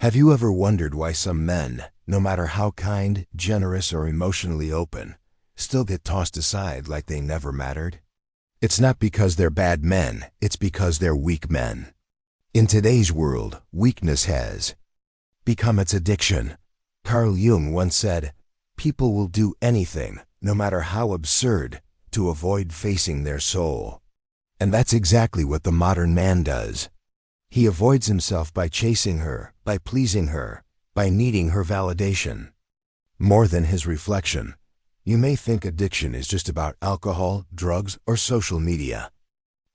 Have you ever wondered why some men, no matter how kind, generous, or emotionally open, still get tossed aside like they never mattered? It's not because they're bad men, it's because they're weak men. In today's world, weakness has become its addiction. Carl Jung once said, "People will do anything, no matter how absurd, to avoid facing their soul." And that's exactly what the modern man does. He avoids himself by chasing her, by pleasing her, by needing her validation. More than his reflection. You may think addiction is just about alcohol, drugs, or social media.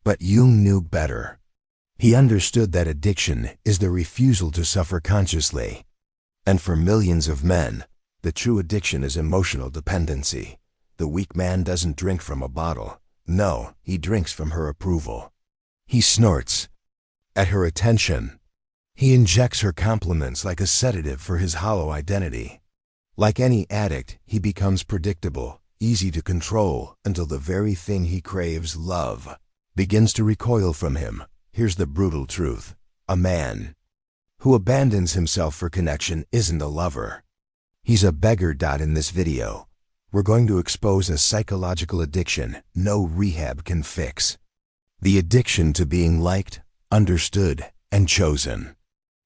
But Jung knew better. He understood that addiction is the refusal to suffer consciously. And for millions of men, the true addiction is emotional dependency. The weak man doesn't drink from a bottle. No, he drinks from her approval. He snorts at her attention. He injects her compliments like a sedative for his hollow identity. Like any addict, he becomes predictable, easy to control, until the very thing he craves, love, begins to recoil from him. Here's the brutal truth. A man who abandons himself for connection isn't a lover. He's a beggar. In this video, we're going to expose a psychological addiction no rehab can fix. The addiction to being liked, understood, and chosen.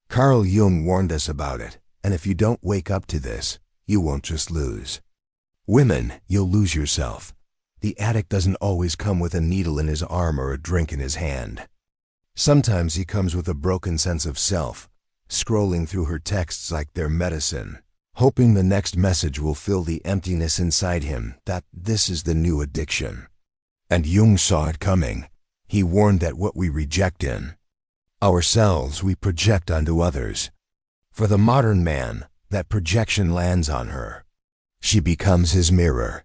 Carl Jung warned us about it, and if you don't wake up to this, you won't just lose. Women, you'll lose yourself. The addict doesn't always come with a needle in his arm or a drink in his hand. Sometimes he comes with a broken sense of self, scrolling through her texts like they're medicine, hoping the next message will fill the emptiness inside him. This is the new addiction. And Jung saw it coming. He warned that what we reject in ourselves, we project onto others. For the modern man, that projection lands on her. She becomes his mirror.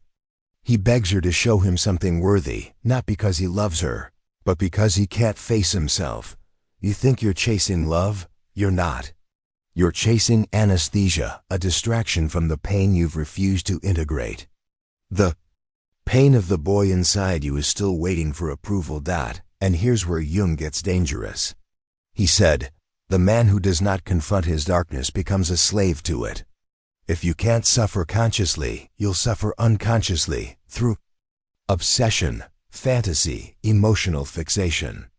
He begs her to show him something worthy, not because he loves her, but because he can't face himself. You think you're chasing love? You're not. You're chasing anesthesia, a distraction from the pain you've refused to integrate. The pain of the boy inside you is still waiting for approval. And here's where Jung gets dangerous. He said, "The man who does not confront his darkness becomes a slave to it." If you can't suffer consciously, you'll suffer unconsciously through obsession, fantasy, emotional fixation.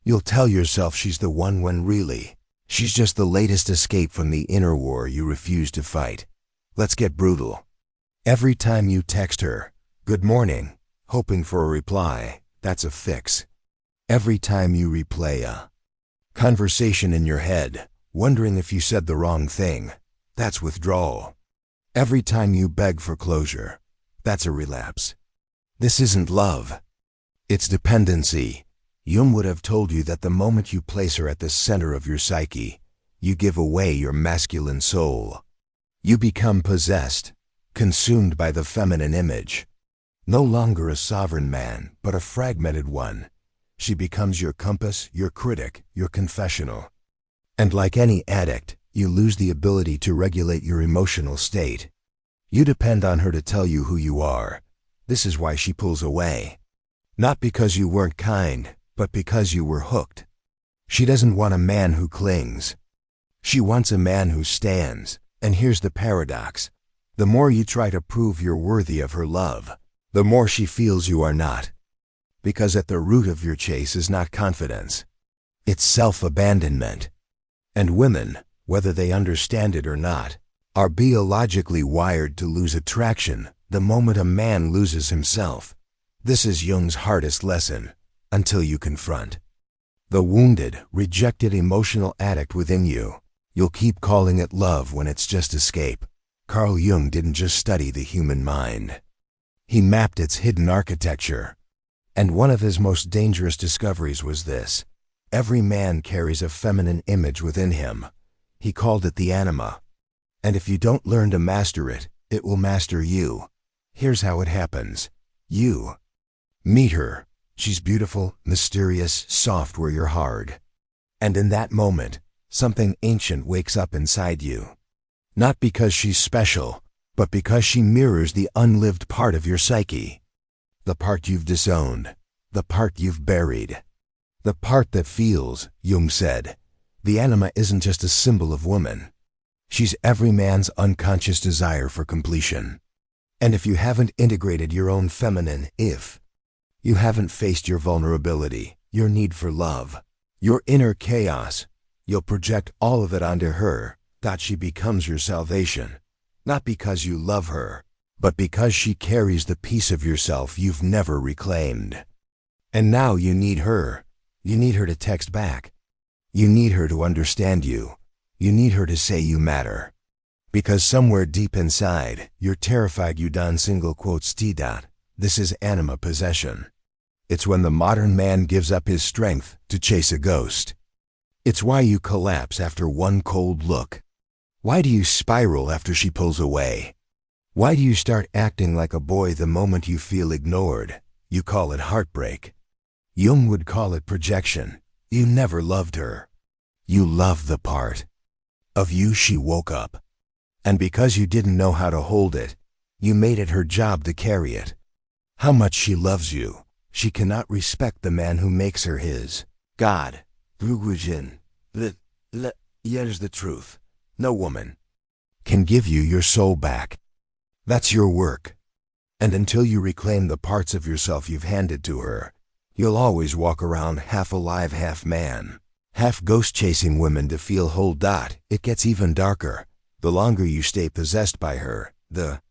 You'll tell yourself she's the one when really, she's just the latest escape from the inner war you refuse to fight. Let's get brutal. Every time you text her, "Good morning," hoping for a reply, that's a fix. Every time you replay a conversation in your head, wondering if you said the wrong thing, that's withdrawal. Every time you beg for closure, that's a relapse. This isn't love. It's dependency. Jung would have told you that the moment you place her at the center of your psyche, you give away your masculine soul. You become possessed, consumed by the feminine image. No longer a sovereign man, but a fragmented one. She becomes your compass, your critic, your confessional. And like any addict, you lose the ability to regulate your emotional state. You depend on her to tell you who you are. This is why she pulls away. Not because you weren't kind, but because you were hooked. She doesn't want a man who clings. She wants a man who stands. And here's the paradox. The more you try to prove you're worthy of her love, the more she feels you are not. Because at the root of your chase is not confidence. It's self-abandonment. And women, whether they understand it or not, are biologically wired to lose attraction the moment a man loses himself. This is Jung's hardest lesson, until you confront the wounded, rejected emotional addict within you. You'll keep calling it love when it's just escape. Carl Jung didn't just study the human mind. He mapped its hidden architecture. And one of his most dangerous discoveries was this. Every man carries a feminine image within him. He called it the Anima. And if you don't learn to master it, it will master you. Here's how it happens. You meet her. She's beautiful, mysterious, soft where you're hard. And in that moment, something ancient wakes up inside you. Not because she's special, but because she mirrors the unlived part of your psyche. The part you've disowned, the part you've buried, the part that feels, Jung said, The anima isn't just a symbol of woman. She's every man's unconscious desire for completion. And if you haven't integrated your own feminine, if you haven't faced your vulnerability, your need for love, your inner chaos, you'll project all of it onto her, that she becomes your salvation. Not because you love her, but because she carries the piece of yourself you've never reclaimed. And now you need her. You need her to text back. You need her to understand you. You need her to say you matter. Because somewhere deep inside, you're terrified you done single quotes T. This is anima possession. It's when the modern man gives up his strength to chase a ghost. It's why you collapse after one cold look. Why do you spiral after she pulls away? Why do you start acting like a boy the moment you feel ignored? You call it heartbreak. Jung would call it projection. You never loved her. You loved the part of you she woke up. And because you didn't know how to hold it, you made it her job to carry it. How much she loves you, she cannot respect the man who makes her his God. Here's the truth. No woman can give you your soul back. That's your work. And until you reclaim the parts of yourself you've handed to her, you'll always walk around half alive, half man, half ghost chasing women to feel whole. It gets even darker. The longer you stay possessed by her, the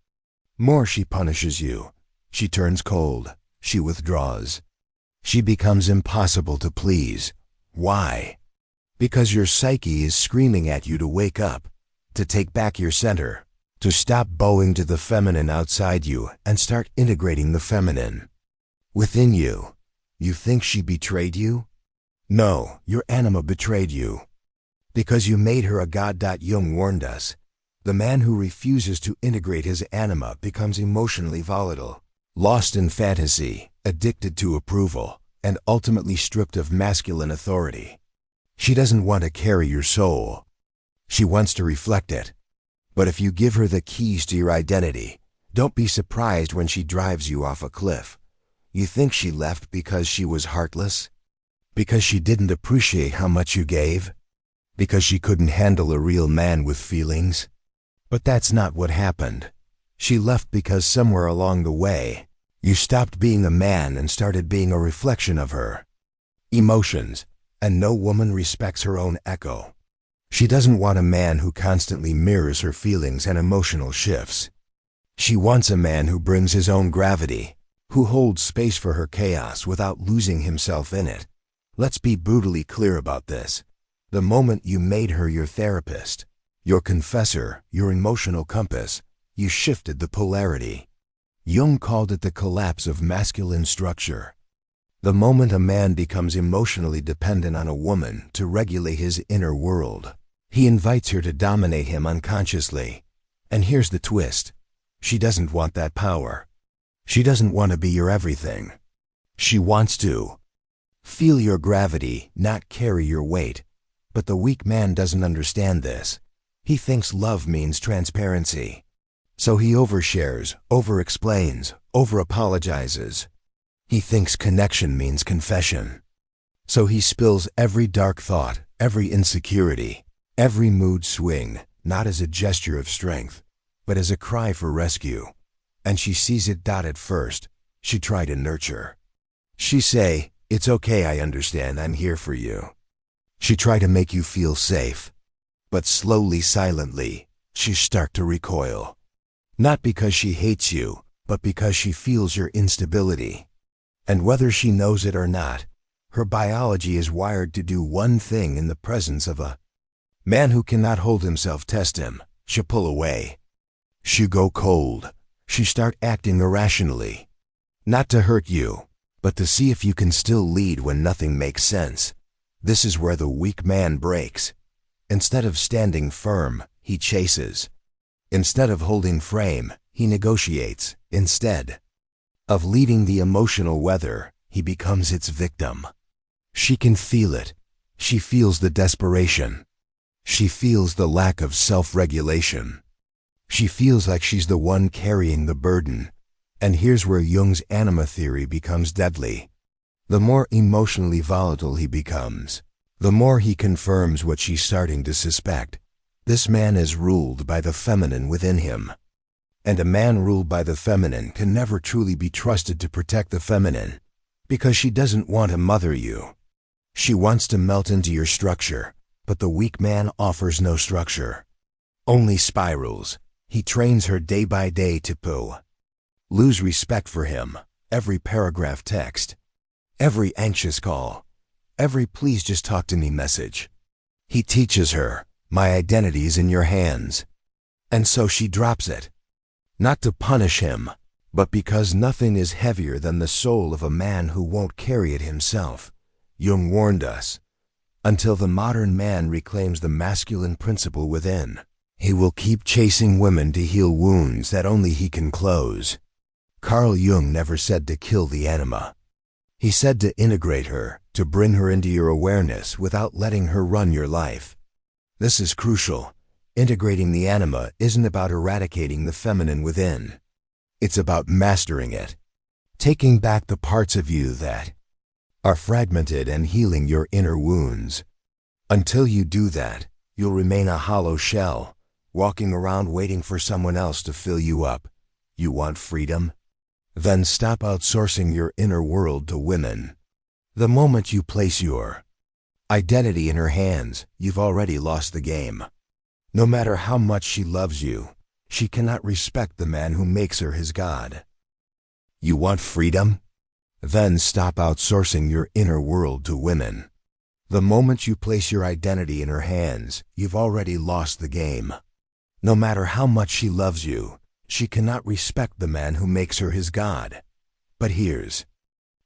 more she punishes you. She turns cold. She withdraws. She becomes impossible to please. Why? Because your psyche is screaming at you to wake up, to take back your center, to stop bowing to the feminine outside you and start integrating the feminine within you. You think she betrayed you? No, your anima betrayed you. Because you made her a god. Jung warned us. The man who refuses to integrate his anima becomes emotionally volatile, lost in fantasy, addicted to approval, and ultimately stripped of masculine authority. She doesn't want to carry your soul. She wants to reflect it. But if you give her the keys to your identity, don't be surprised when she drives you off a cliff. You think she left because she was heartless? Because she didn't appreciate how much you gave? Because she couldn't handle a real man with feelings? But that's not what happened. She left because somewhere along the way, you stopped being a man and started being a reflection of her emotions, and no woman respects her own echo. She doesn't want a man who constantly mirrors her feelings and emotional shifts. She wants a man who brings his own gravity, who holds space for her chaos without losing himself in it. Let's be brutally clear about this. The moment you made her your therapist, your confessor, your emotional compass, you shifted the polarity. Jung called it the collapse of masculine structure. The moment a man becomes emotionally dependent on a woman to regulate his inner world, he invites her to dominate him unconsciously. And here's the twist. She doesn't want that power. She doesn't want to be your everything. She wants to feel your gravity, not carry your weight. But the weak man doesn't understand this. He thinks love means transparency. So he overshares, over-explains, over-apologizes. He thinks connection means confession. So he spills every dark thought, every insecurity, every mood swing, not as a gesture of strength, but as a cry for rescue. And she sees it. At first, she tried to nurture. She say, "It's okay, I understand, I'm here for you." She tried to make you feel safe. But slowly, silently, she start to recoil. Not because she hates you, but because she feels your instability. And whether she knows it or not, her biology is wired to do one thing in the presence of a man who cannot hold himself. Test him. She'll pull away. She go cold. She start acting irrationally. Not to hurt you, but to see if you can still lead when nothing makes sense. This is where the weak man breaks. Instead of standing firm, he chases. Instead of holding frame, he negotiates. Instead of leading the emotional weather, he becomes its victim. She can feel it. She feels the desperation. She feels the lack of self-regulation. She feels like she's the one carrying the burden. And here's where Jung's anima theory becomes deadly. The more emotionally volatile he becomes, The more he confirms what she's starting to suspect. This man is ruled by the feminine within him. And a man ruled by the feminine can never truly be trusted to protect the feminine, because she doesn't want to mother you. She wants to melt into your structure, but the weak man offers no structure. Only spirals. He trains her day by day to lose respect for him. Every paragraph text, every anxious call, every please just talk to me message. He teaches her, my identity's in your hands. And so she drops it. Not to punish him, but because nothing is heavier than the soul of a man who won't carry it himself. Jung warned us. Until the modern man reclaims the masculine principle within, he will keep chasing women to heal wounds that only he can close. Carl Jung never said to kill the anima. He said to integrate her, to bring her into your awareness without letting her run your life. This is crucial. Integrating the anima isn't about eradicating the feminine within. It's about mastering it. Taking back the parts of you that are fragmented and healing your inner wounds. Until you do that, you'll remain a hollow shell, walking around waiting for someone else to fill you up. You want freedom? Then stop outsourcing your inner world to women. The moment you place your identity in her hands, you've already lost the game. No matter how much she loves you, she cannot respect the man who makes her his God. You want freedom? Then stop outsourcing your inner world to women. The moment you place your identity in her hands, you've already lost the game. No matter how much she loves you, she cannot respect the man who makes her his God. But here's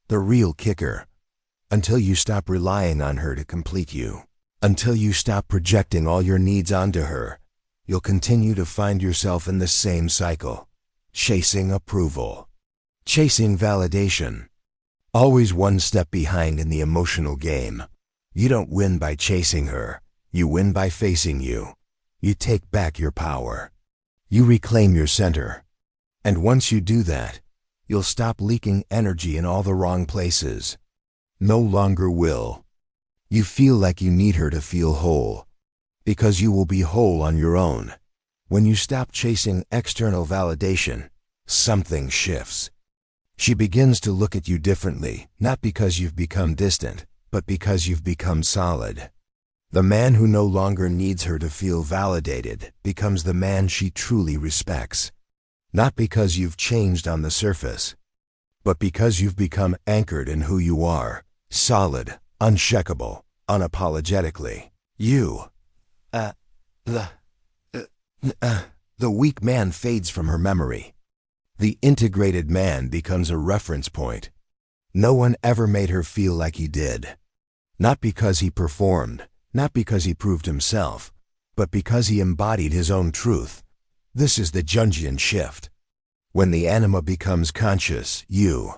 the real kicker. Until you stop relying on her to complete you, until you stop projecting all your needs onto her, you'll continue to find yourself in the same cycle. Chasing approval. Chasing validation. Always one step behind in the emotional game. You don't win by chasing her. You win by facing you. You take back your power. You reclaim your center. And once you do that, you'll stop leaking energy in all the wrong places. No longer will you feel like you need her to feel whole, because you will be whole on your own. When you stop chasing external validation, something shifts. She begins to look at you differently, not because you've become distant, but because you've become solid. The man who no longer needs her to feel validated becomes the man she truly respects. Not because you've changed on the surface, but because you've become anchored in who you are, solid, unshakable, unapologetically. You. The weak man fades from her memory. The integrated man becomes a reference point. No one ever made her feel like he did. Not because he performed, not because he proved himself, but because he embodied his own truth. This is the Jungian shift. When the anima becomes conscious, you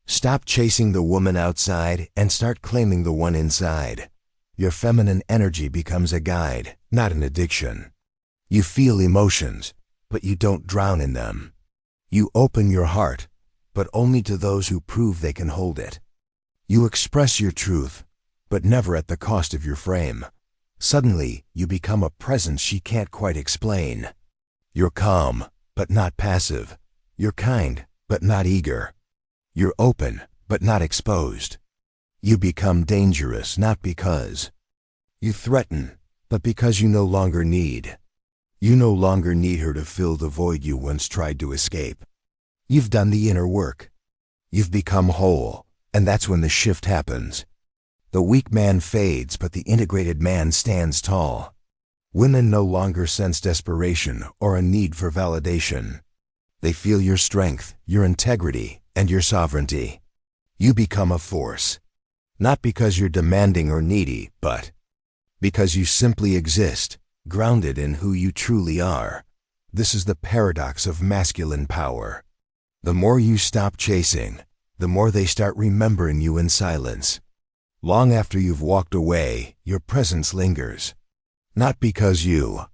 stop chasing the woman outside and start claiming the one inside. Your feminine energy becomes a guide, not an addiction. You feel emotions, but you don't drown in them. You open your heart, but only to those who prove they can hold it. You express your truth, but never at the cost of your frame. Suddenly, you become a presence she can't quite explain. You're calm, but not passive. You're kind, but not eager. You're open, but not exposed. You become dangerous not because you threaten, but because you no longer need. You no longer need her to fill the void you once tried to escape. You've done the inner work. You've become whole, and that's when the shift happens. The weak man fades, but the integrated man stands tall. Women no longer sense desperation or a need for validation. They feel your strength, your integrity, and your sovereignty. You become a force. Not because you're demanding or needy, but because you simply exist, grounded in who you truly are. This is the paradox of masculine power. The more you stop chasing, the more they start remembering you in silence. Long after you've walked away, your presence lingers. Not because you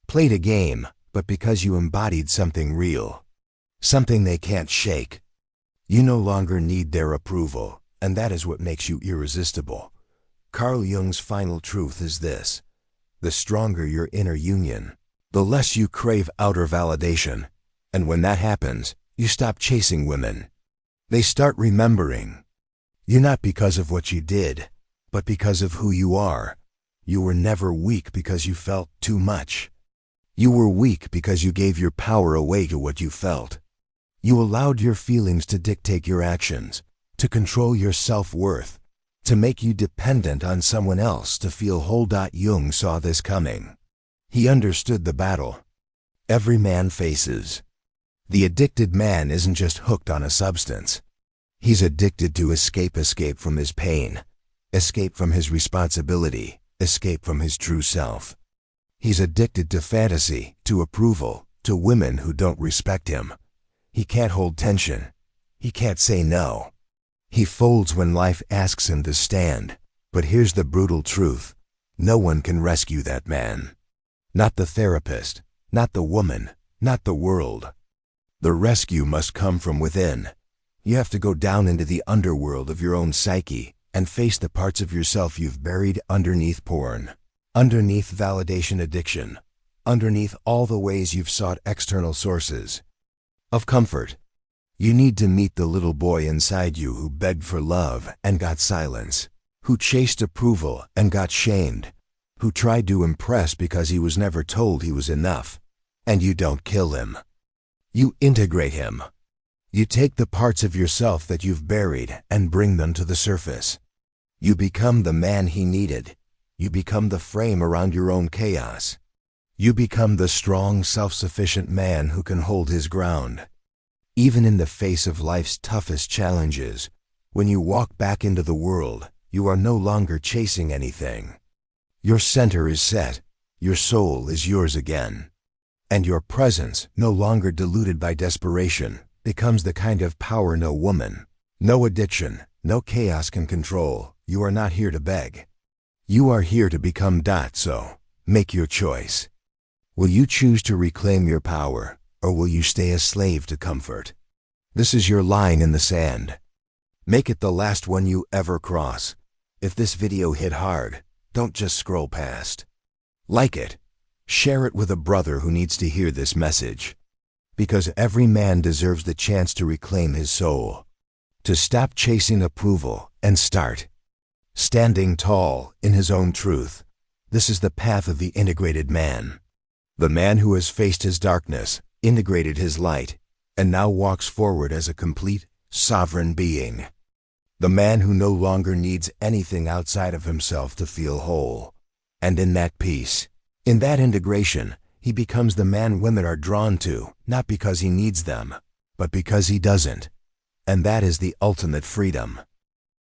played a game, but because you embodied something real. Something they can't shake. You no longer need their approval, and that is what makes you irresistible. Carl Jung's final truth is this: the stronger your inner union, the less you crave outer validation. And when that happens, you stop chasing women. They start remembering you not because of what you did, but because of who you are. You were never weak because you felt too much. You were weak because you gave your power away to what you felt. You allowed your feelings to dictate your actions, to control your self-worth, to make you dependent on someone else to feel whole. Jung saw this coming. He understood the battle every man faces. The addicted man isn't just hooked on a substance. He's addicted to escape from his pain, escape from his responsibility, escape from his true self. He's addicted to fantasy, to approval, to women who don't respect him. He can't hold tension. He can't say no. He folds when life asks him to stand. But here's the brutal truth: no one can rescue that man. Not the therapist, not the woman, not the world. The rescue must come from within. You have to go down into the underworld of your own psyche and face the parts of yourself you've buried underneath porn, underneath validation addiction, underneath all the ways you've sought external sources of comfort. You need to meet the little boy inside you who begged for love and got silence, who chased approval and got shamed, who tried to impress because he was never told he was enough. And you don't kill him. You integrate him. You take the parts of yourself that you've buried and bring them to the surface. You become the man he needed. You become the frame around your own chaos. You become the strong, self-sufficient man who can hold his ground. Even in the face of life's toughest challenges, when you walk back into the world, you are no longer chasing anything. Your center is set. Your soul is yours again. And your presence, no longer diluted by desperation, becomes the kind of power no woman, no addiction, no chaos can control. You are not here to beg. You are here to become. So, make your choice. Will you choose to reclaim your power, or will you stay a slave to comfort? This is your line in the sand. Make it the last one you ever cross. If this video hit hard, don't just scroll past. Like it. Share it with a brother who needs to hear this message. Because every man deserves the chance to reclaim his soul, to stop chasing approval and start standing tall in his own truth. This is the path of the integrated man. The man who has faced his darkness, integrated his light, and now walks forward as a complete, sovereign being. The man who no longer needs anything outside of himself to feel whole. And in that peace, in that integration, he becomes the man women are drawn to, not because he needs them, but because he doesn't. And that is the ultimate freedom.